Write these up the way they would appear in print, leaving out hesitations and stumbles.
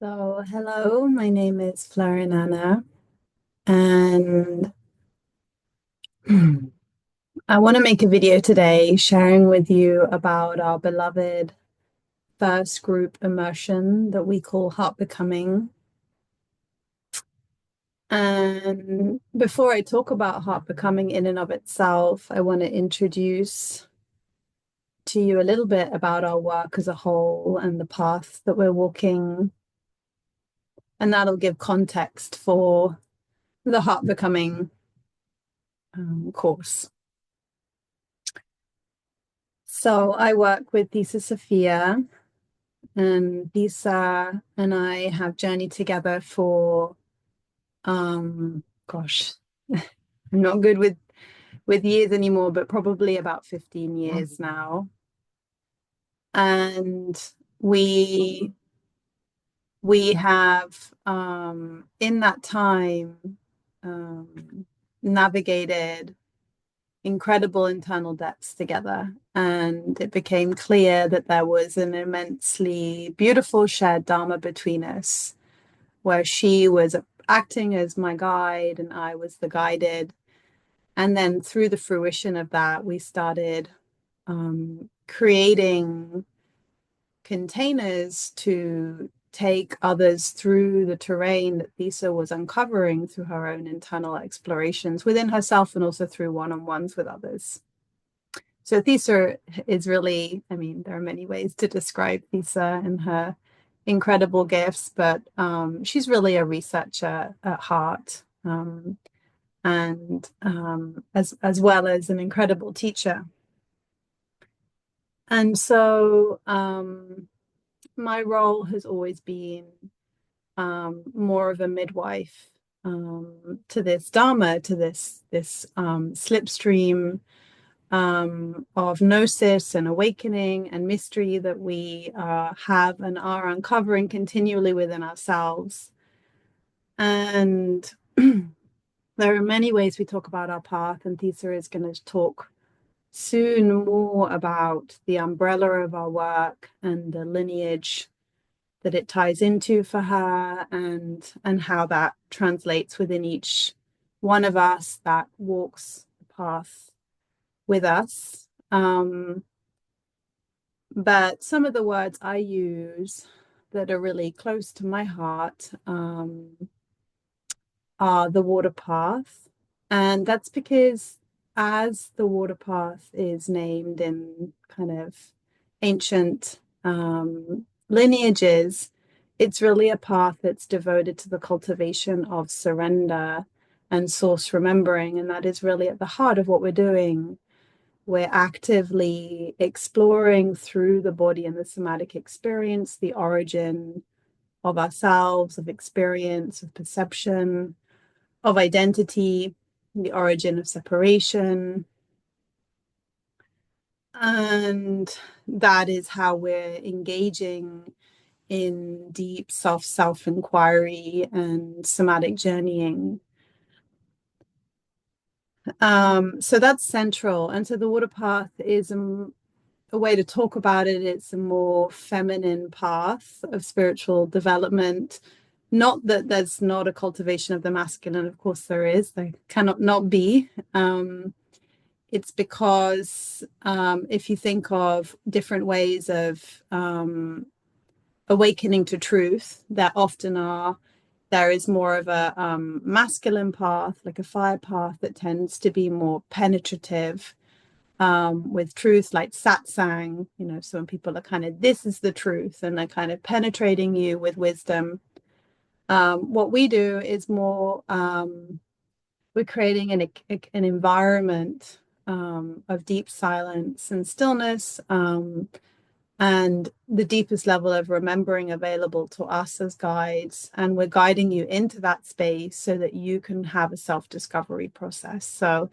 So, hello, my name is Fleur Inanna, and I want to make a video today sharing with you about our beloved first group immersion that we call Heart Becoming. And before I talk about Heart Becoming in and of itself, I want to introduce to you a little bit about our work as a whole and the path that we're walking, and that'll give context for the Heart Becoming course. So I work with Thessa Sophia, and Thessa and I have journeyed together for gosh, I'm not good with years anymore, but probably about 15 years now. And we we have in that time navigated incredible internal depths together. And it became clear that there was an immensely beautiful shared Dharma between us, where she was acting as my guide and I was the guided. And then through the fruition of that, we started creating containers to take others through the terrain that Thessa was uncovering through her own internal explorations within herself and also through one-on-ones with others. So Thessa is really, I mean, there are many ways to describe Thessa and her incredible gifts, but she's really a researcher at heart, and as well as an incredible teacher. And so my role has always been more of a midwife to this Dharma, to this slipstream of gnosis and awakening and mystery that we have and are uncovering continually within ourselves. And there are many ways we talk about our path, and Thessa is going to talk soon more about the umbrella of our work and the lineage that it ties into for her, and how that translates within each one of us that walks the path with us. But some of the words I use that are really close to my heart are the water path. And that's because as the water path is named in kind of ancient lineages, it's really a path that's devoted to the cultivation of surrender and source remembering. And that is really at the heart of what we're doing. We're actively exploring through the body and the somatic experience the origin of ourselves, of experience, of perception, of identity, the origin of separation. And that is how we're engaging in deep self-inquiry and somatic journeying. So that's central. And so the water path is a way to talk about it. It's a more feminine path of spiritual development. Not that there's not a cultivation of the masculine, of course there is, there cannot not be. It's because if you think of different ways of awakening to truth, there often are, there is more of a masculine path, like a fire path, that tends to be more penetrative with truth, like satsang, you know, so when people are kind of, this is the truth, and they're kind of penetrating you with wisdom. What we do is more, we're creating an environment of deep silence and stillness, and the deepest level of remembering available to us as guides. And we're guiding you into that space so that you can have a self-discovery process. So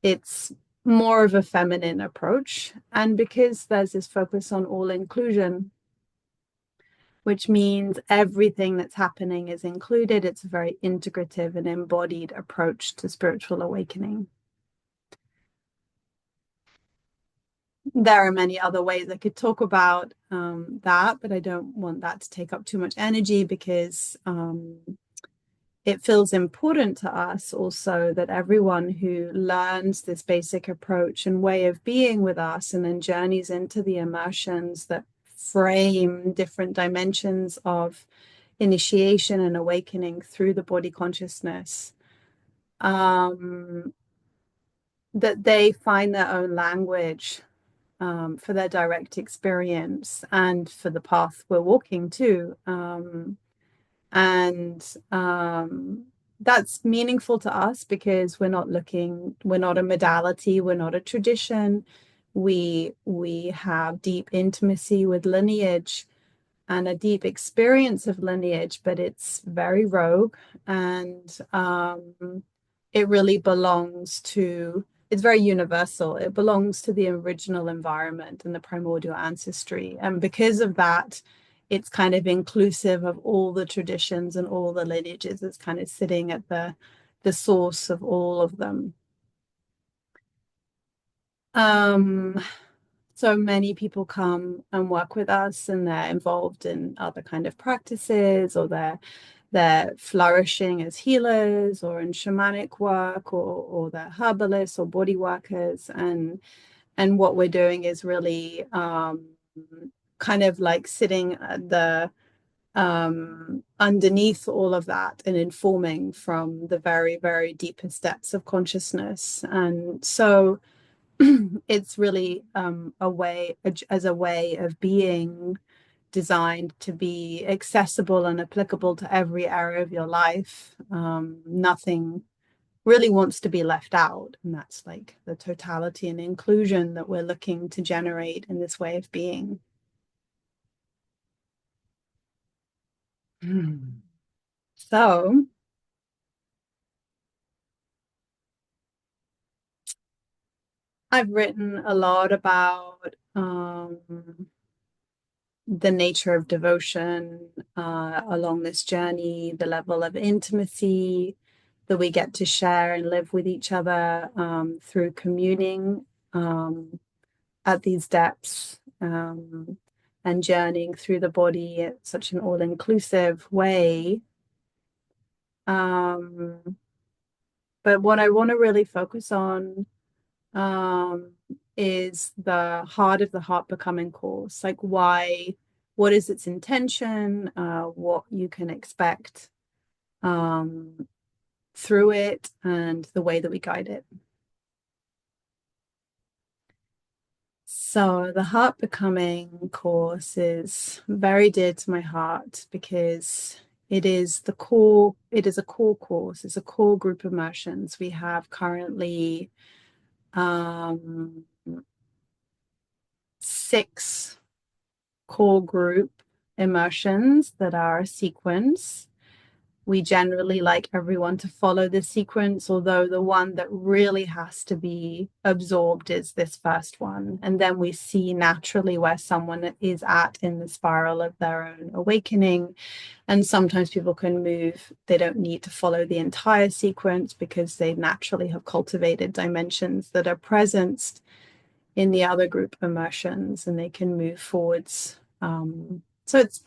it's more of a feminine approach. And because there's this focus on all inclusion, which means everything that's happening is included, it's a very integrative and embodied approach to spiritual awakening. There are many other ways I could talk about that, but I don't want that to take up too much energy because it feels important to us also that everyone who learns this basic approach and way of being with us and then journeys into the immersions that frame different dimensions of initiation and awakening through the body consciousness, um, that they find their own language for their direct experience and for the path we're walking too. And that's meaningful to us because we're not a modality, we're not a tradition. We have deep intimacy with lineage and a deep experience of lineage, but it's very rogue and it really belongs to, it's very universal. It belongs to the original environment and the primordial ancestry. And because of that, it's kind of inclusive of all the traditions and all the lineages. It's kind of sitting at the source of all of them. Um, so many people come and work with us and they're involved in other kind of practices or they're flourishing as healers or in shamanic work or they're herbalists or body workers and what we're doing is really kind of like sitting at the underneath all of that and informing from the very, very deepest depths of consciousness. And so it's really a way as a way of being designed to be accessible and applicable to every area of your life. Nothing really wants to be left out, and that's like the totality and inclusion that we're looking to generate in this way of being. So I've written a lot about the nature of devotion along this journey, the level of intimacy that we get to share and live with each other through communing at these depths and journeying through the body at such an all-inclusive way. But what I want to really focus on um, is the heart of the heart becoming course. Like why, what is its intention, what you can expect um, through it, and the way that we guide it. So the heart becoming course is very dear to my heart because it is the core, it is a core course, it's a core group of immersions. We have currently 6 core group immersions that are a sequence. We generally like everyone to follow the sequence, although the one that really has to be absorbed is this first one. And then we see naturally where someone is at in the spiral of their own awakening. And sometimes people can move, they don't need to follow the entire sequence because they naturally have cultivated dimensions that are present in the other group immersions and they can move forwards. So it's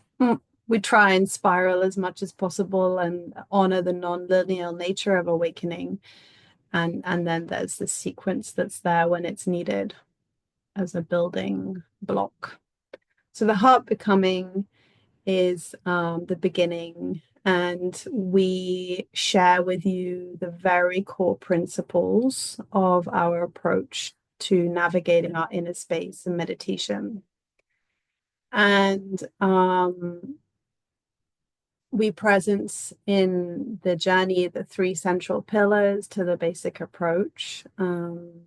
we try and spiral as much as possible and honor the non-linear nature of awakening. And then there's the sequence that's there when it's needed as a building block. So the heart becoming is the beginning, and we share with you the very core principles of our approach to navigating our inner space and meditation. And we presence in the journey the 3 central pillars to the basic approach. And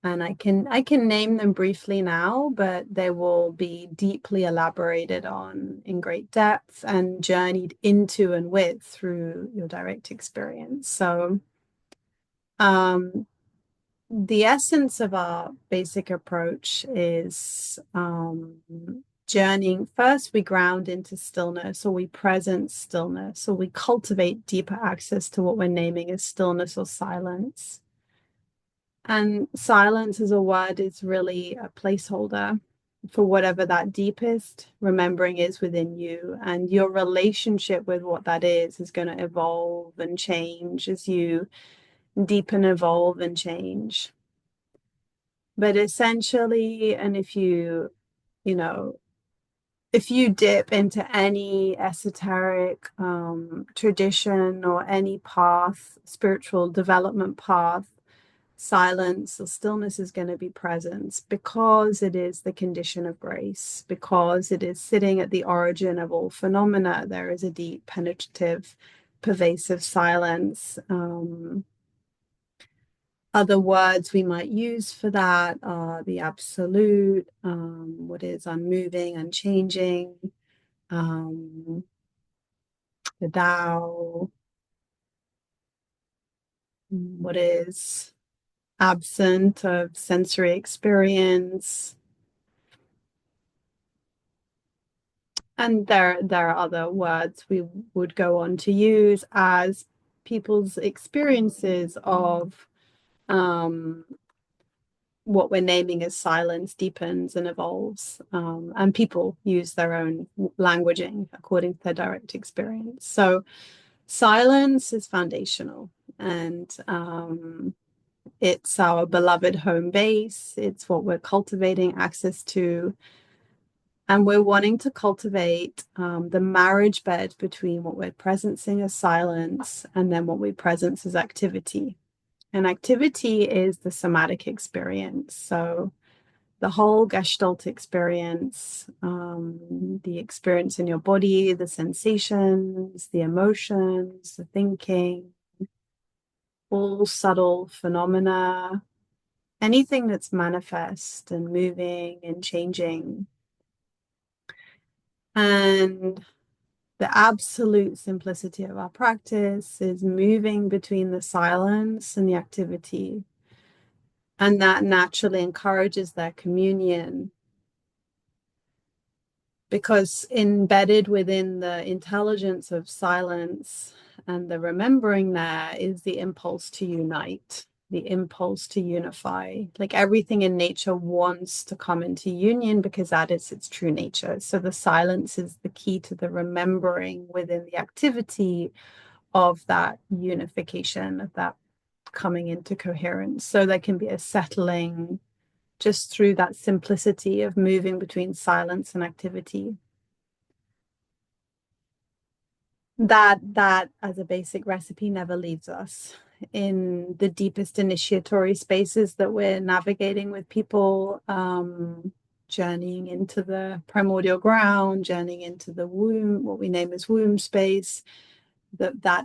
I can name them briefly now, but they will be deeply elaborated on in great depth and journeyed into and with through your direct experience. So the essence of our basic approach is journeying. First, we ground into stillness, or we presence stillness, or we cultivate deeper access to what we're naming as stillness or silence. And silence as a word is really a placeholder for whatever that deepest remembering is within you. And your relationship with what that is going to evolve and change as you deepen, evolve, and change. But essentially, and you know, if you dip into any esoteric tradition or any path, spiritual development path, silence or stillness is going to be present because it is the condition of grace, because it is sitting at the origin of all phenomena. There is a deep, penetrative, pervasive silence. Other words we might use for that are the absolute, what is unmoving, unchanging, the Tao, what is absent of sensory experience. And there are other words we would go on to use as people's experiences of what we're naming as silence deepens and evolves. And people use their own languaging according to their direct experience. So silence is foundational, and it's our beloved home base. It's what we're cultivating access to. And we're wanting to cultivate the marriage bed between what we're presencing as silence and then what we presence as activity. And activity is the somatic experience. So the whole Gestalt experience, the experience in your body, the sensations, the emotions, the thinking, all subtle phenomena, anything that's manifest and moving and changing. And the absolute simplicity of our practice is moving between the silence and the activity. And that naturally encourages their communion, because embedded within the intelligence of silence and the remembering there is the impulse to unite, the impulse to unify. Like everything in nature wants to come into union because that is its true nature. So the silence is the key to the remembering within the activity of that unification, of that coming into coherence. So there can be a settling just through that simplicity of moving between silence and activity. That as a basic recipe never leaves us in the deepest initiatory spaces that we're navigating with people, journeying into the primordial ground, journeying into the womb, what we name as womb space. That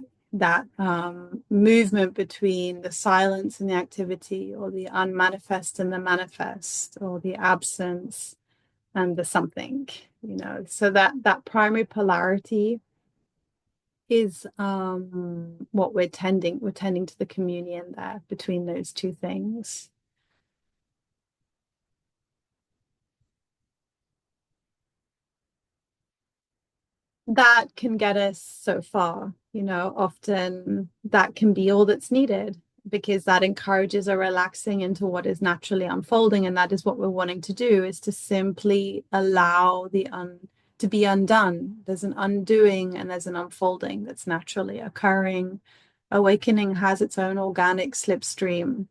movement between the silence and the activity, or the unmanifest and the manifest, or the absence and the something, so that primary polarity is what we're tending to the communion there between those two things. That can get us so far, often that can be all that's needed, because that encourages a relaxing into what is naturally unfolding. And that is what we're wanting to do, is to simply allow to be undone. There's an undoing and there's an unfolding that's naturally occurring. Awakening has its own organic slipstream,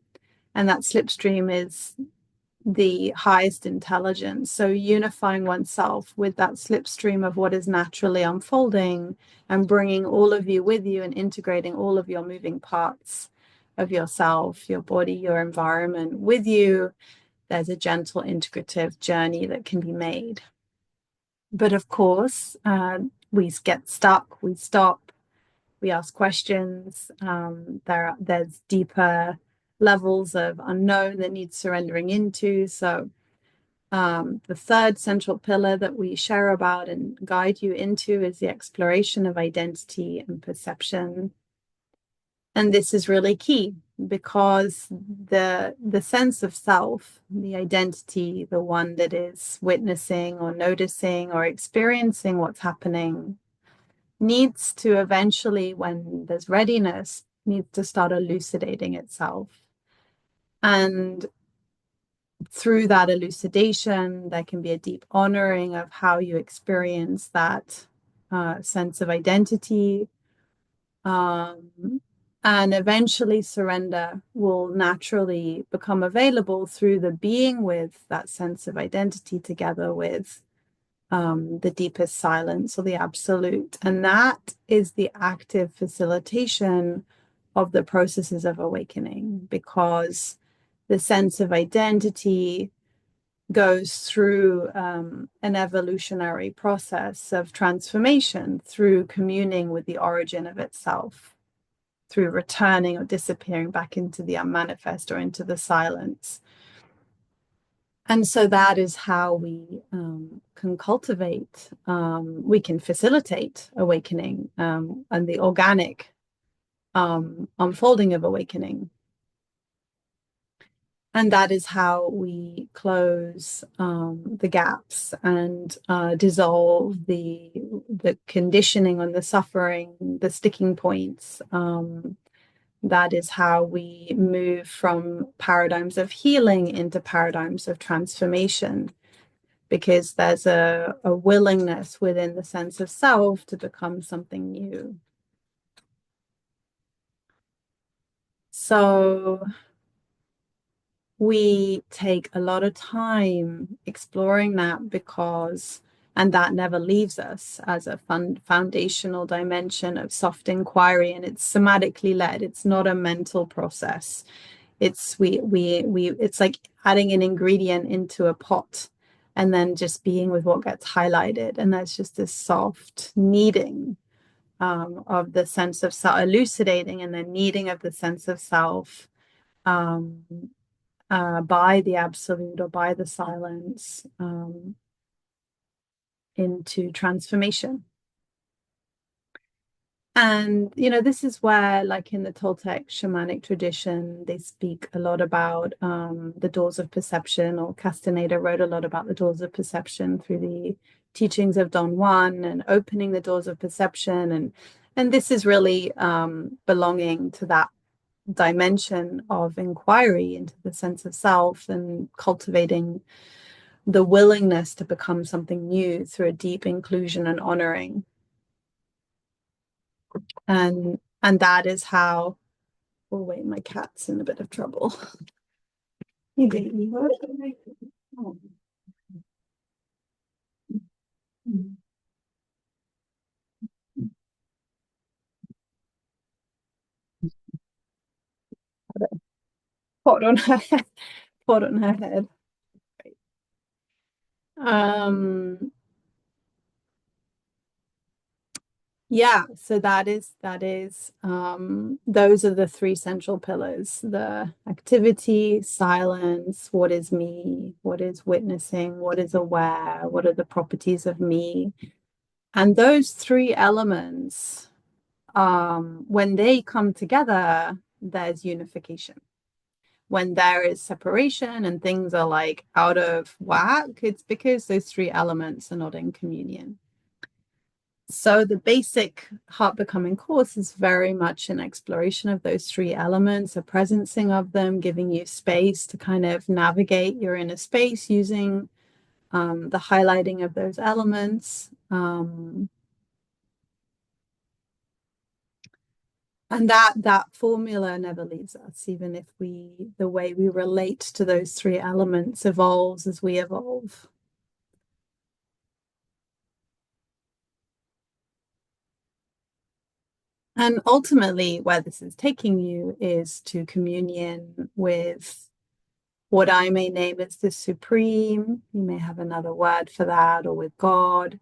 and that slipstream is the highest intelligence. So unifying oneself with that slipstream of what is naturally unfolding, and bringing all of you with you, and integrating all of your moving parts of yourself, your body, your environment with you. There's a gentle integrative journey that can be made. But of course, we get stuck, we stop, we ask questions. There's deeper levels of unknown that need surrendering into. So the third central pillar that we share about and guide you into is the exploration of identity and perception. And this is really key, because the sense of self, the identity, the one that is witnessing or noticing or experiencing what's happening, needs to eventually, when there's readiness, needs to start elucidating itself. And through that elucidation, there can be a deep honoring of how you experience that sense of identity. And eventually, surrender will naturally become available through the being with that sense of identity together with the deepest silence or the absolute. And that is the active facilitation of the processes of awakening, because the sense of identity goes through an evolutionary process of transformation through communing with the origin of itself, through returning or disappearing back into the unmanifest or into the silence. And so that is how we can cultivate, we can facilitate awakening and the organic unfolding of awakening. And that is how we close the gaps and dissolve the conditioning and the suffering, the sticking points. That is how we move from paradigms of healing into paradigms of transformation, because there's a willingness within the sense of self to become something new. So we take a lot of time exploring that, because, and that never leaves us as a foundational dimension of soft inquiry, and it's somatically led. It's not a mental process. It's it's like adding an ingredient into a pot and then just being with what gets highlighted, and there's just this soft kneading of the sense of self, elucidating, and then kneading of the sense of self by the absolute or by the silence into transformation. And, you know, this is where, like in the Toltec shamanic tradition, they speak a lot about the doors of perception, or Castaneda wrote a lot about the doors of perception through the teachings of Don Juan and opening the doors of perception. And this is really belonging to that dimension of inquiry into the sense of self and cultivating the willingness to become something new through a deep inclusion and honoring. And that is how, oh wait, my cat's in a bit of trouble. You baby. Oh. Pot on her head. Pot on her head. Yeah, so that is those are the three central pillars: the activity, silence, what is me, what is witnessing, what is aware, what are the properties of me. And those three elements, when they come together, there's unification. When there is separation and things are like out of whack, it's because those three elements are not in communion. So the basic Heart Becoming course is very much an exploration of those three elements, a presencing of them, giving you space to kind of navigate your inner space using the highlighting of those elements. And that formula never leaves us, even if the way we relate to those three elements evolves as we evolve. And ultimately, where this is taking you is to communion with what I may name as the supreme. You may have another word for that, or with God,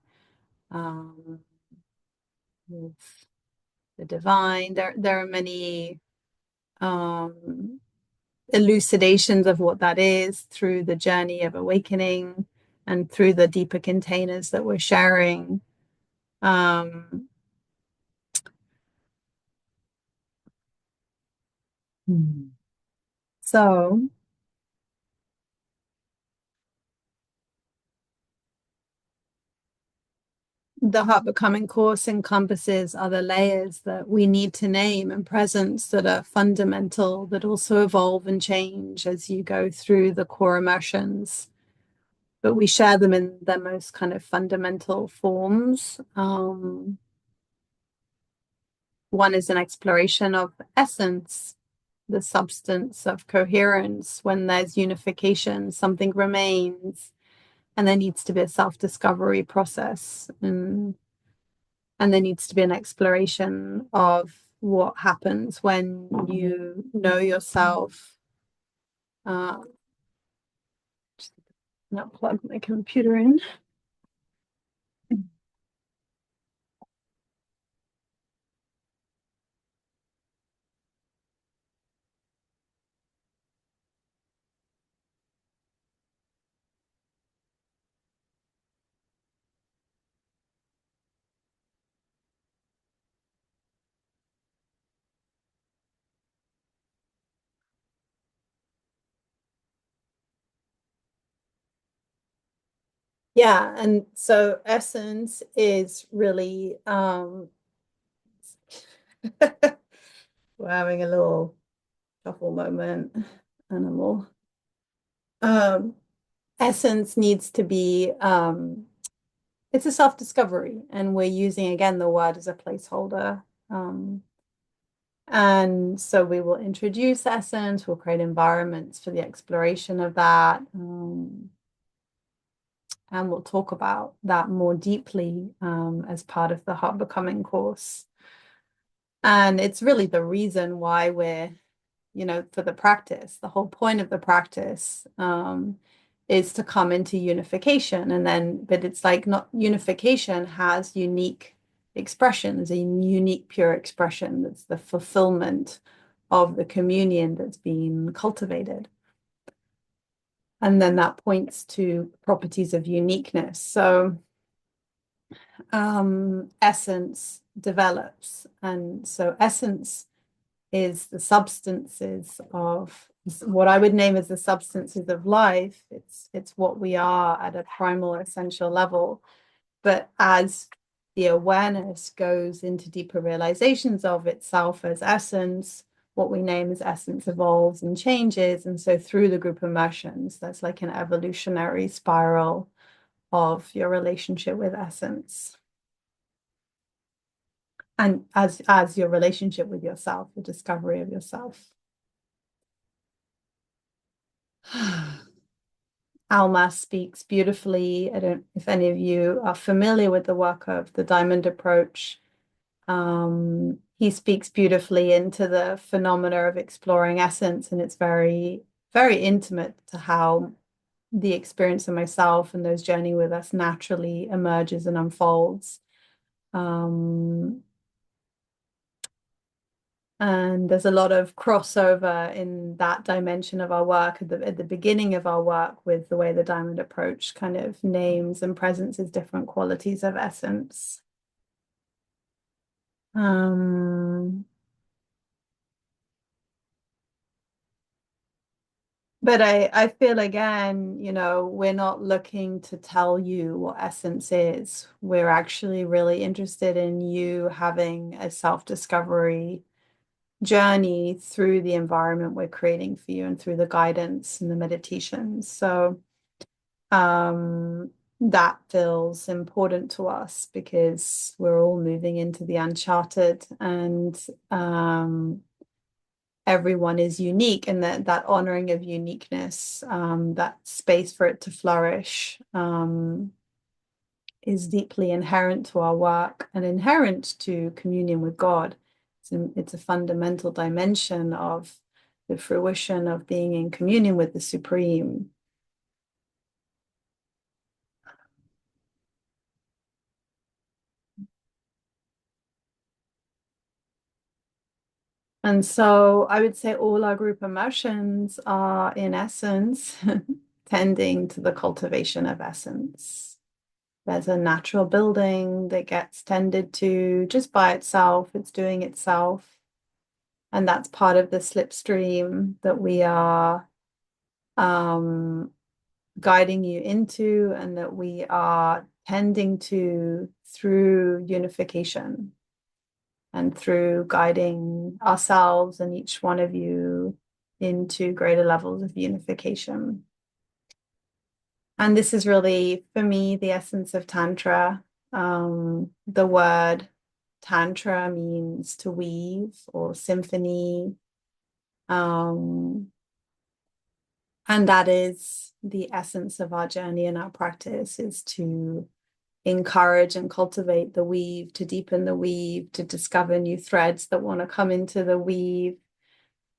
with the divine. There are many elucidations of what that is through the journey of awakening and through the deeper containers that we're sharing. So the Heart Becoming course encompasses other layers that we need to name and presence that are fundamental, that also evolve and change as you go through the core immersions. But we share them in their most kind of fundamental forms. One is an exploration of essence, the substance of coherence. When there's unification, something remains, and there needs to be a self-discovery process, and there needs to be an exploration of what happens when you know yourself. Just not plug my computer in. Yeah, and so essence is really we're having a little shuffle moment, animal. Um, Essence needs to be it's a self-discovery, and we're using again the word as a placeholder. And so we will introduce essence, we'll create environments for the exploration of that. And we'll talk about that more deeply as part of the Heart Becoming course. And it's really the reason why we're, for the practice, the whole point of the practice is to come into unification. And then, but it's like not unification has unique expression, is a unique pure expression that's the fulfillment of the communion that's being cultivated. And then that points to properties of uniqueness. So essence develops. And so essence is the substances of what I would name as the substances of life. It's what we are at a primal essential level. But as the awareness goes into deeper realizations of itself as essence, what we name as essence evolves and changes. And so through the group immersions, that's like an evolutionary spiral of your relationship with essence. And as your relationship with yourself, the discovery of yourself. Alma speaks beautifully. I don't know if any of you are familiar with the work of the Diamond Approach. He speaks beautifully into the phenomena of exploring essence, and it's very, very intimate to how the experience of myself and those journey with us naturally emerges and unfolds. And there's a lot of crossover in that dimension of our work at the beginning of our work with the way the Diamond Approach kind of names and presences different qualities of essence. But I feel again, we're not looking to tell you what essence is. We're actually really interested in you having a self-discovery journey through the environment we're creating for you and through the guidance and the meditations. So that feels important to us because we're all moving into the uncharted, and everyone is unique, and that honoring of uniqueness, that space for it to flourish, is deeply inherent to our work and inherent to communion with God. It's a fundamental dimension of the fruition of being in communion with the Supreme. And so I would say all our group immersions are, in essence, tending to the cultivation of essence. There's a natural building that gets tended to just by itself. It's doing itself. And that's part of the slipstream that we are guiding you into, and that we are tending to through unification and through guiding ourselves and each one of you into greater levels of unification. And this is really, for me, the essence of Tantra. The word Tantra means to weave or symphony. And that is the essence of our journey and our practice, is to encourage and cultivate the weave, to deepen the weave, to discover new threads that want to come into the weave,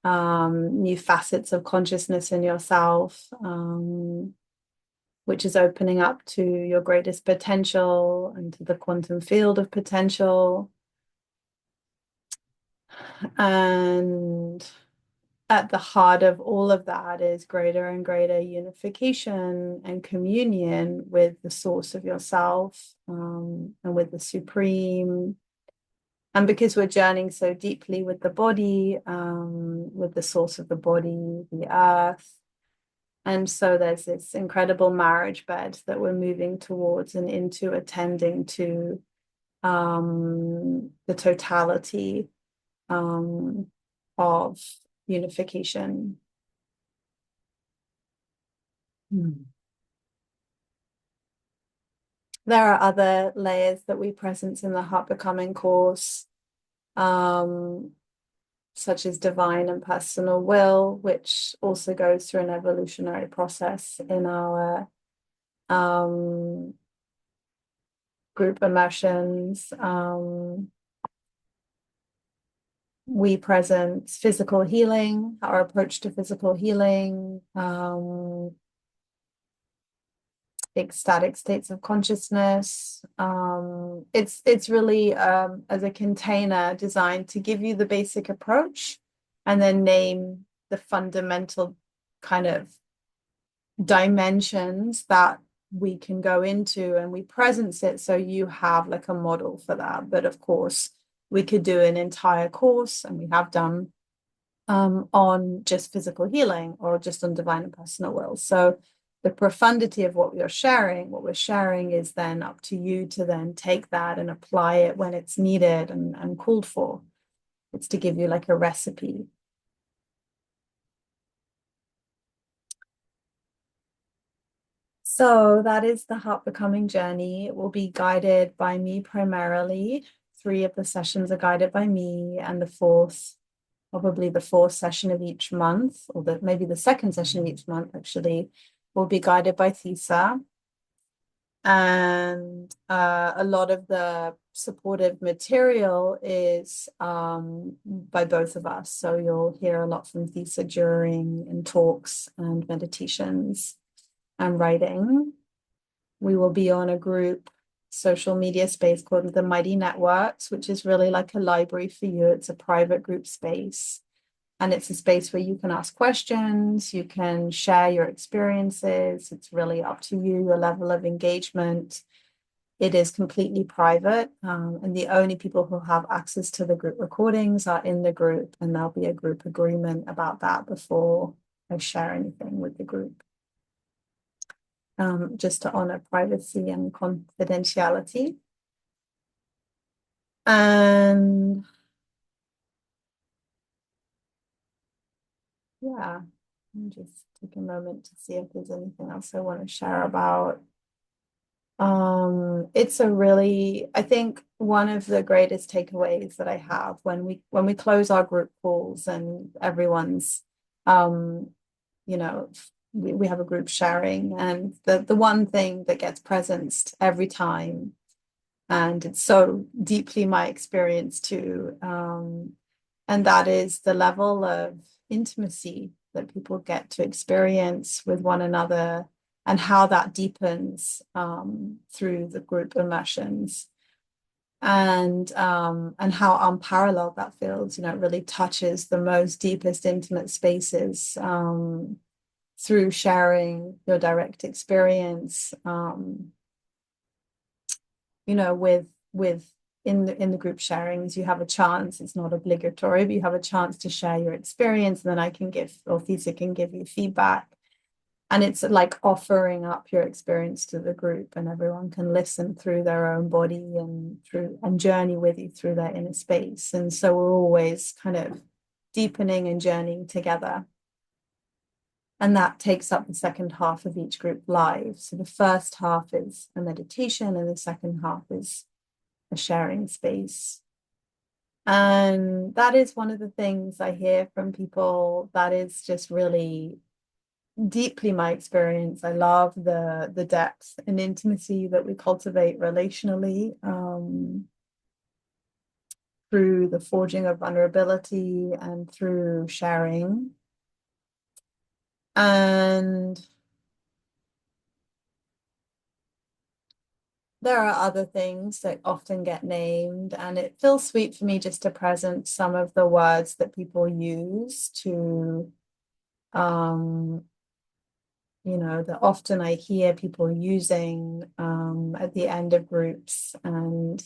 new facets of consciousness in yourself, which is opening up to your greatest potential and to the quantum field of potential. And at the heart of all of that is greater and greater unification and communion with the source of yourself, and with the supreme. And because we're journeying so deeply with the body, with the source of the body, the earth, and so there's this incredible marriage bed that we're moving towards and into, attending to the totality of unification. There are other layers that we presence in the Heart Becoming course, such as divine and personal will, which also goes through an evolutionary process in our group immersions. We present physical healing, our approach to physical healing, ecstatic states of consciousness. It's really as a container designed to give you the basic approach and then name the fundamental kind of dimensions that we can go into, and we presence it so you have like a model for that. But of course, we could do an entire course, and we have done, on just physical healing or just on divine and personal will. So the profundity of what we're sharing is then up to you to then take that and apply it when it's needed and called for. It's to give you like a recipe. So that is the Heart Becoming journey. It will be guided by me primarily. 3 of the sessions are guided by me, and probably the fourth session of each month, or maybe the second session of each month actually, will be guided by Thessa. And a lot of the supportive material is by both of us. So you'll hear a lot from Thessa in talks and meditations and writing. We will be on a group social media space called the Mighty Networks, which is really like a library for you. It's a private group space, and it's a space where you can ask questions, you can share your experiences. It's really up to you, your level of engagement. It is completely private, and the only people who have access to the group recordings are in the group, and there'll be a group agreement about that before I share anything with the group. Just to honor privacy and confidentiality. And yeah, I'll just take a moment to see if there's anything else I want to share about. It's a really, I think one of the greatest takeaways that I have when we close our group calls and everyone's, you know, we have a group sharing, and the one thing that gets presenced every time, and it's so deeply my experience too, and that is the level of intimacy that people get to experience with one another, and how that deepens through the group immersions, and how unparalleled that feels. It really touches the most deepest intimate spaces through sharing your direct experience, with in the group sharings. You have a chance, it's not obligatory, but you have a chance to share your experience, and then I can give, or Thessa can give you feedback. And it's like offering up your experience to the group, and everyone can listen through their own body and through and journey with you through their inner space. And so we're always kind of deepening and journeying together. And that takes up the second half of each group live. So the first half is a meditation, and the second half is a sharing space. And that is one of the things I hear from people that is just really deeply my experience. I love the depth and intimacy that we cultivate relationally, through the forging of vulnerability and through sharing. And there are other things that often get named, and it feels sweet for me just to present some of the words that people use to, that often I hear people using at the end of groups. And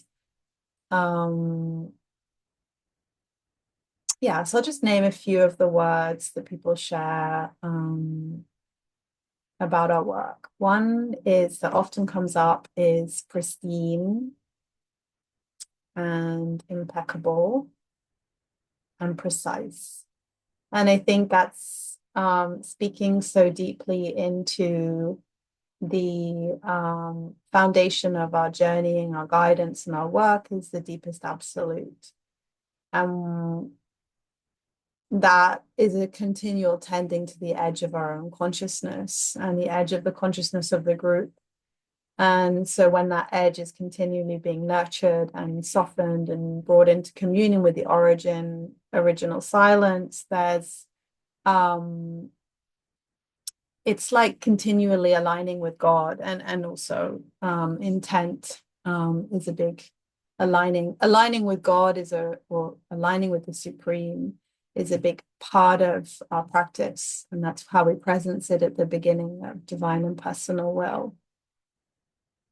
yeah, so I'll just name a few of the words that people share about our work. One is that often comes up is pristine and impeccable and precise. And I think that's speaking so deeply into the foundation of our journeying, our guidance, and our work is the deepest absolute. And that is a continual tending to the edge of our own consciousness and the edge of the consciousness of the group. And so when that edge is continually being nurtured and softened and brought into communion with the original silence, there's it's like continually aligning with God, and also intent is a big aligning with God or aligning with the Supreme is a big part of our practice, and that's how we presence it at the beginning of divine and personal will.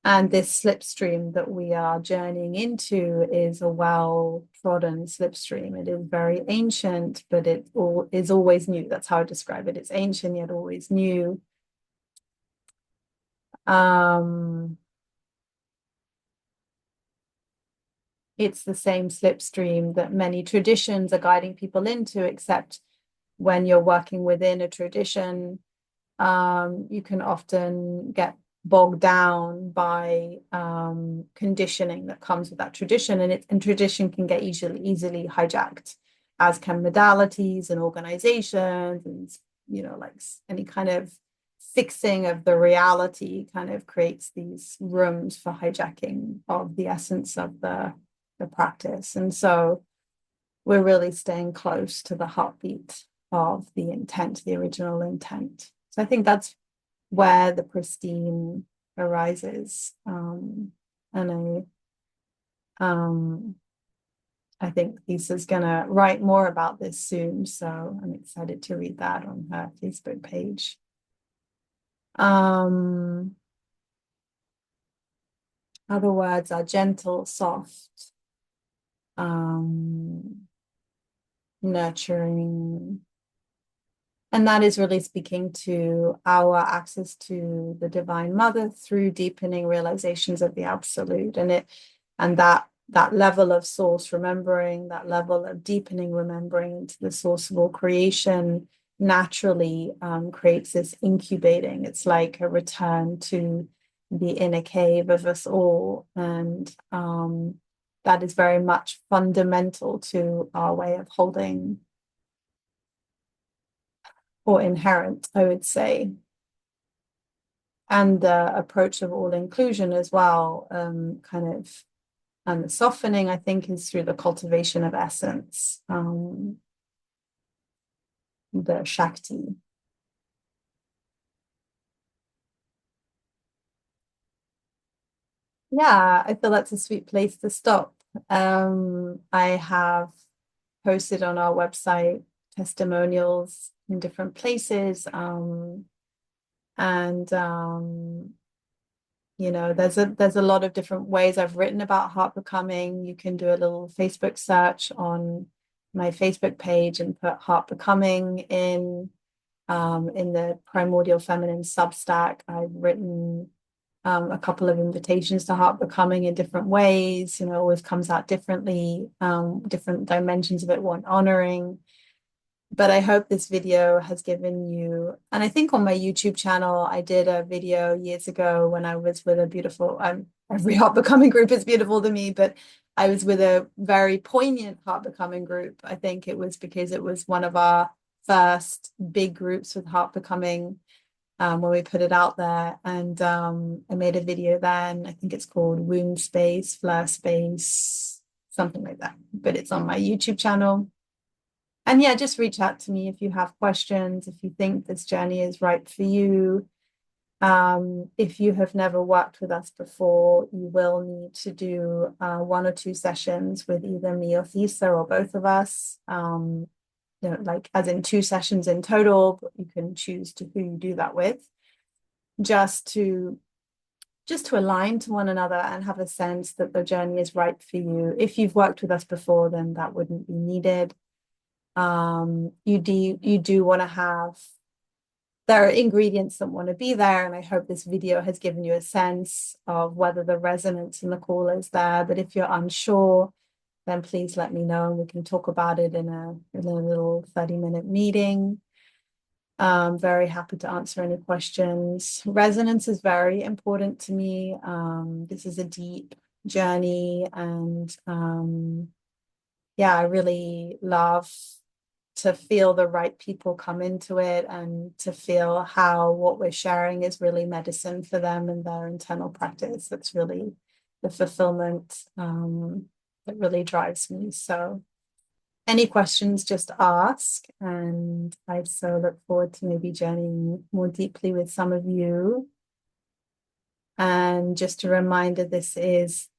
And this slipstream that we are journeying into is a well-trodden slipstream. It is very ancient, but it is always new. That's how I describe it. It's ancient yet always new. It's the same slipstream that many traditions are guiding people into, except when you're working within a tradition, you can often get bogged down by conditioning that comes with that tradition, and tradition can get easily hijacked, as can modalities and organizations, and like any kind of fixing of the reality kind of creates these rooms for hijacking of the essence of the practice. And so we're really staying close to the heartbeat of the intent, the original intent. So I think that's where the pristine arises. And I think Lisa's gonna write more about this soon, so I'm excited to read that on her Facebook page. Other words are gentle, soft, nurturing. And that is really speaking to our access to the Divine Mother through deepening realizations of the absolute. And that level of source remembering, that level of deepening remembering to the source of all creation naturally creates this incubating. It's like a return to the inner cave of us all. And that is very much fundamental to our way of holding, or inherent, I would say. And the approach of all inclusion as well, and the softening, I think, is through the cultivation of essence, the Shakti. Yeah, I feel that's a sweet place to stop. I have posted on our website testimonials in different places, and there's a lot of different ways I've written about heart becoming. You can do a little Facebook search on my Facebook page and put heart becoming in, in the Primordial Feminine Substack. I've written a couple of invitations to heart becoming in different ways. You know, it always comes out differently, different dimensions of it want honoring. But I hope this video has given you, and I think on my YouTube channel, I did a video years ago when I was with a beautiful, every heart becoming group is beautiful to me, but I was with a very poignant heart becoming group. I think it was because it was one of our first big groups with heart becoming when we put it out there. And I made a video then. I think it's called Wound Space, Fleur Space, something like that. But it's on my YouTube channel. And yeah, just reach out to me if you have questions, if you think this journey is right for you. If you have never worked with us before, you will need to do 1 or 2 sessions with either me or Thessa or both of us. You know, like as in 2 sessions in total, but you can choose to who you do that with, just to align to one another and have a sense that the journey is right for you. If you've worked with us before, then that wouldn't be needed. You do want to have, there are ingredients that want to be there, and I hope this video has given you a sense of whether the resonance in the call is there. But if you're unsure, then please let me know and we can talk about it in a little 30-minute meeting. Very happy to answer any questions. Resonance is very important to me. This is a deep journey, and yeah, I really love to feel the right people come into it and to feel how what we're sharing is really medicine for them and their internal practice. That's really the fulfillment that really drives me. So any questions, just ask. And I so look forward to maybe journeying more deeply with some of you. And just a reminder, this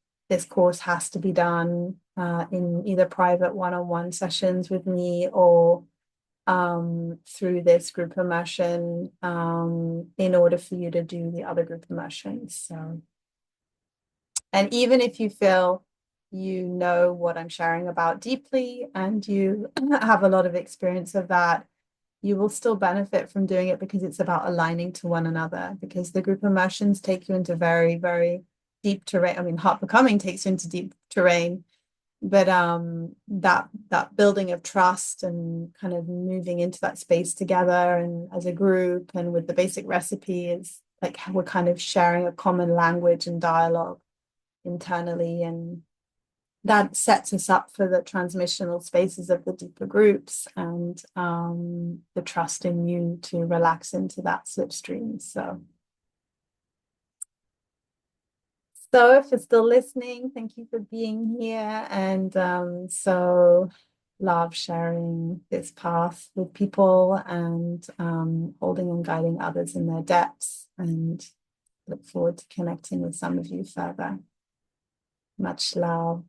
course has to be done in either private one-on-one sessions with me or through this group immersion in order for you to do the other group immersions. So, and even if you feel you know what I'm sharing about deeply and you have a lot of experience of that, you will still benefit from doing it because it's about aligning to one another, because the group immersions take you into very, very deep terrain. I mean, heart becoming takes you into deep terrain, but that building of trust and kind of moving into that space together and as a group and with the basic recipe is like we're kind of sharing a common language and dialogue internally, and that sets us up for the transmissional spaces of the deeper groups and the trust in you to relax into that slipstream. So if you're still listening, thank you for being here. And so love sharing this path with people and holding and guiding others in their depths, and look forward to connecting with some of you further. Much love.